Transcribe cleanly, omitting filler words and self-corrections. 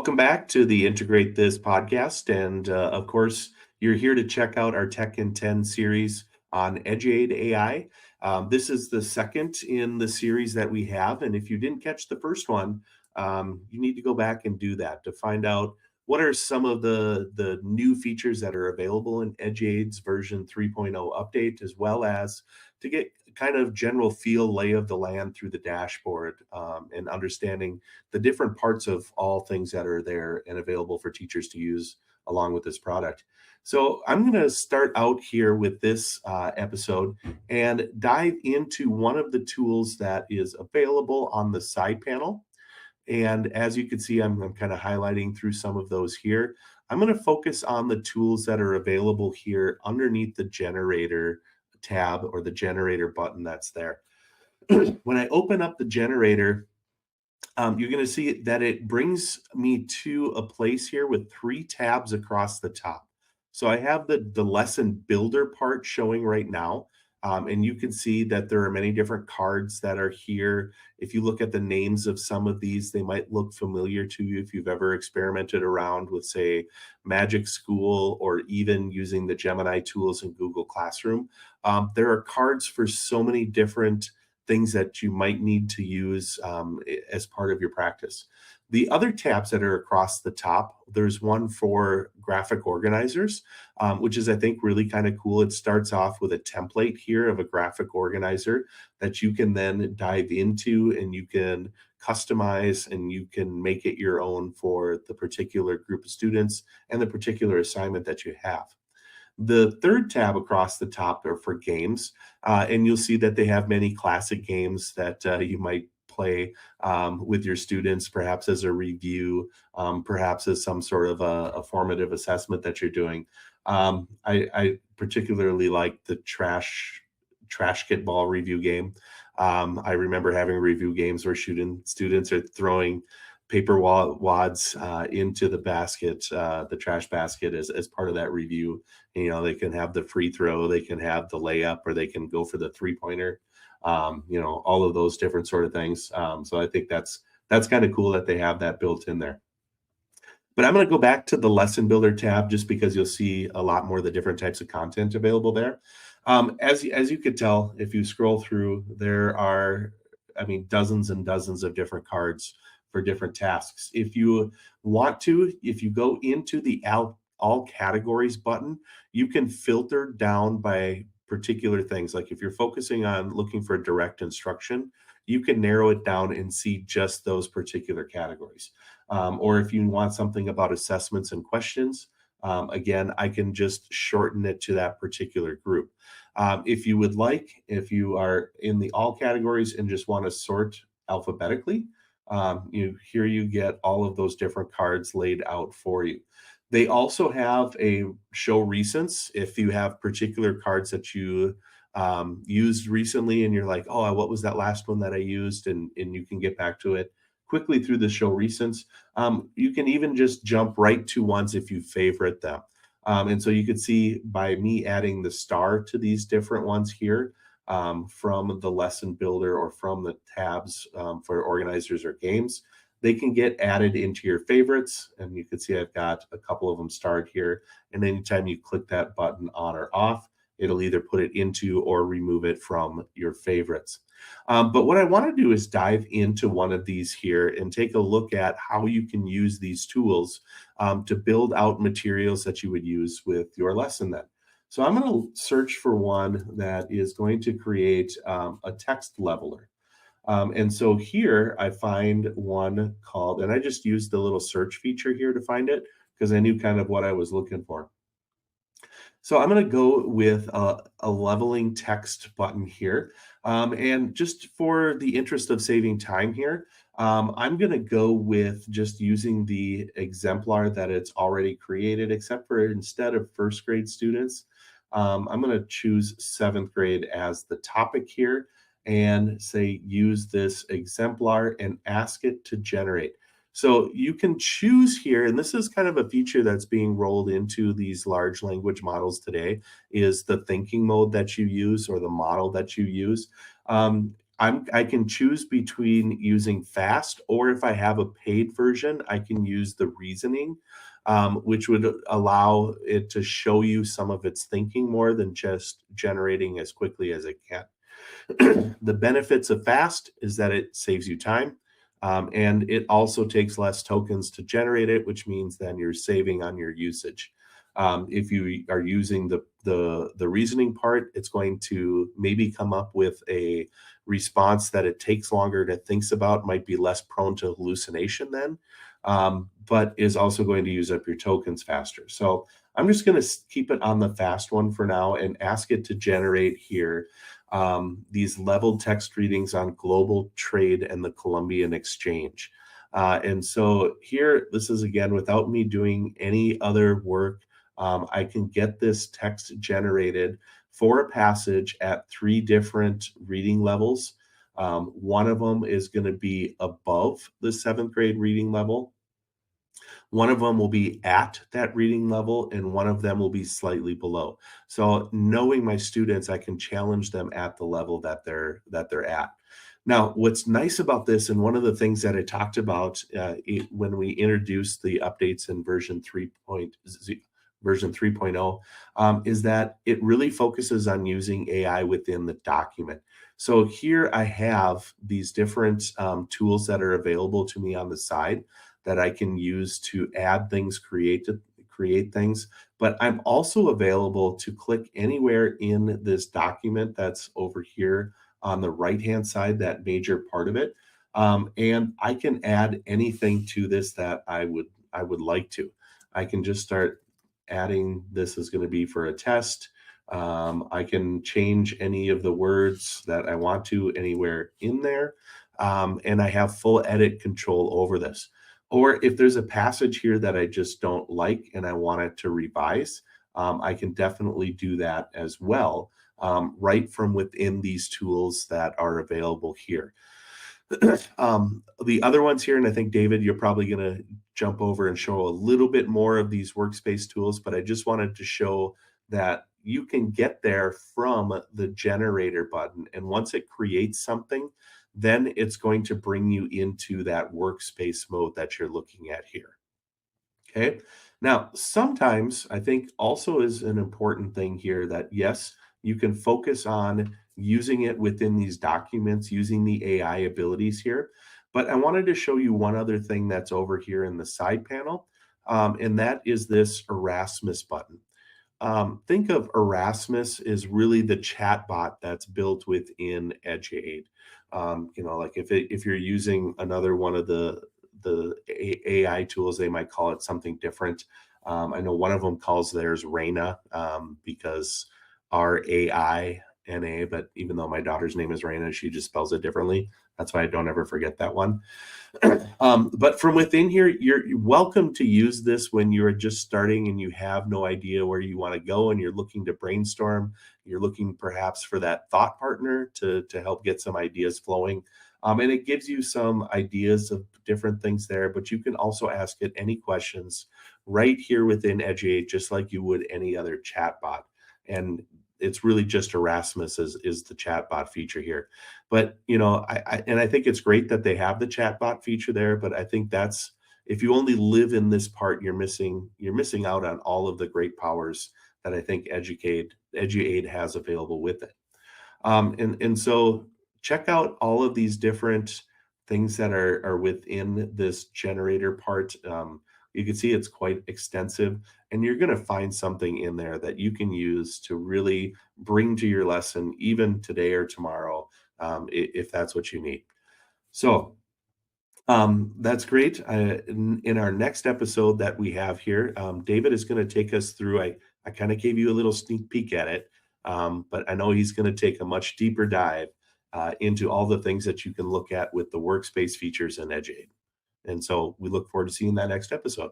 Welcome back to the Integrate This podcast. And of course, you're here to check out our Tech in 10 series on Eduaide AI. This is the second in the series that we have. And if you didn't catch the first one, you need to go back and do that to find out what are some of the new features that are available in Eduaide's version 3.0 update, as well as to get kind of general feel lay of the land through the dashboard and understanding the different parts of all things that are there and available for teachers to use along with this product. So I'm going to start out here with this episode and dive into one of the tools that is available on the side panel. And as you can see, I'm kind of highlighting through some of those here. I'm going to focus on the tools that are available here underneath the generator tab or the generator button that's there. When I open up the generator, you're going to see that it brings me to a place here with 3 tabs across the top. So I have the lesson builder part showing right now. And you can see that there are many different cards that are here. If you look at the names of some of these, they might look familiar to you if you've ever experimented around with, say, Magic School or even using the Gemini tools in Google Classroom. There are cards for so many different things that you might need to use as part of your practice. The other tabs that are across the top, there's one for graphic organizers, which is, I think, really kind of cool. It starts off with a template here of a graphic organizer that you can then dive into and you can customize and you can make it your own for the particular group of students and the particular assignment that you have. The third tab across the top are for games, and you'll see that they have many classic games that you might play with your students, perhaps as a review, perhaps as some sort of a formative assessment that you're doing. I particularly like the trash kit ball review game. I remember having review games where students are throwing paper wads into the basket, the trash basket as part of that review. You know, they can have the free throw, they can have the layup, or they can go for the 3-pointer, all of those different sort of things. So I think that's kind of cool that they have that built in there. But I'm going to go back to the lesson builder tab just because you'll see a lot more of the different types of content available there. As you could tell, if you scroll through, there are, dozens and dozens of different cards for different tasks. If you want to, if you go into the all categories button, you can filter down by particular things. Like if you're focusing on looking for direct instruction, you can narrow it down and see just those particular categories. Or if you want something about assessments and questions, again, I can just shorten it to that particular group. If you would like, if you are in the all categories and just want to sort alphabetically, here you get all of those different cards laid out for you. They also have a show recents. If you have particular cards that you used recently and you're like, oh, what was that last one that I used? And you can get back to it quickly through the show recents. You can even just jump right to ones if you favorite them. And so you could see by me adding the star to these different ones here, from the lesson builder or from the tabs for organizers or games, they can get added into your favorites. And you can see I've got a couple of them starred here. And anytime you click that button on or off, it'll either put it into or remove it from your favorites. But what I want to do is dive into one of these here and take a look at how you can use these tools to build out materials that you would use with your lesson then. So I'm going to search for one that is going to create a text leveler. And so here I find one called, and I just used the little search feature here to find it because I knew kind of what I was looking for. So I'm going to go with a leveling text button here. And just for the interest of saving time here, I'm going to go with just using the exemplar that it's already created, except for instead of first grade students, I'm going to choose 7th grade as the topic here and say, use this exemplar and ask it to generate. So you can choose here, and this is kind of a feature that's being rolled into these large language models today, is the thinking mode that you use or the model that you use. I can choose between using fast, or if I have a paid version, I can use the reasoning, which would allow it to show you some of its thinking more than just generating as quickly as it can. The benefits of fast is that it saves you time, and it also takes less tokens to generate it, which means then you're saving on your usage. If you are using the reasoning part, it's going to maybe come up with a response that it takes longer to think about, might be less prone to hallucination then, but is also going to use up your tokens faster. So I'm just going to keep it on the fast one for now and ask it to generate here these leveled text readings on global trade and the Columbian Exchange. And so here, this is again, without me doing any other work, I can get this text generated for a passage at 3 different reading levels. One of them is going to be above the 7th grade reading level. One of them will be at that reading level, and one of them will be slightly below. So knowing my students, I can challenge them at the level that they're at. Now, what's nice about this, and one of the things that I talked about when we introduced the updates in version 3.0, is that it really focuses on using AI within the document. So here I have these different tools that are available to me on the side that I can use to add things, create things. But I'm also available to click anywhere in this document that's over here on the right-hand side, that major part of it. And I can add anything to this that I would like to. I can just start adding, this is going to be for a test. I can change any of the words that I want to anywhere in there. And I have full edit control over this. Or if there's a passage here that I just don't like and I want it to revise, I can definitely do that as well, right from within these tools that are available here. The other ones here, and I think, David, you're probably going to jump over and show a little bit more of these workspace tools, but I just wanted to show that you can get there from the generator button. And once it creates something, then it's going to bring you into that workspace mode that you're looking at here. Okay. Now, sometimes I think also is an important thing here that yes, you can focus on using it within these documents, using the AI abilities here. But I wanted to show you one other thing that's over here in the side panel, and that is this Erasmus button. Think of Erasmus is really the chat bot that's built within Eduaide. Like if you're using another one of the AI tools, they might call it something different. I know one of them calls theirs Raina, because Raina, but even though my daughter's name is Raina, she just spells it differently. That's why I don't ever forget that one. But from within here, you're welcome to use this when you're just starting and you have no idea where you want to go and you're looking to brainstorm. You're looking perhaps for that thought partner to help get some ideas flowing. And it gives you some ideas of different things there, but you can also ask it any questions right here within Eduaide, just like you would any other chat bot. And it's really just Erasmus is the chatbot feature here. But I think it's great that they have the chatbot feature there. But I think that's, if you only live in this part, you're missing out on all of the great powers that I think Eduaide has available with it. And so check out all of these different things that are within this generator part. You can see it's quite extensive, and you're going to find something in there that you can use to really bring to your lesson, even today or tomorrow, if that's what you need. So that's great. In our next episode that we have here, David is going to take us through. I kind of gave you a little sneak peek at it, but I know he's going to take a much deeper dive into all the things that you can look at with the workspace features in Eduaide. And so we look forward to seeing that next episode.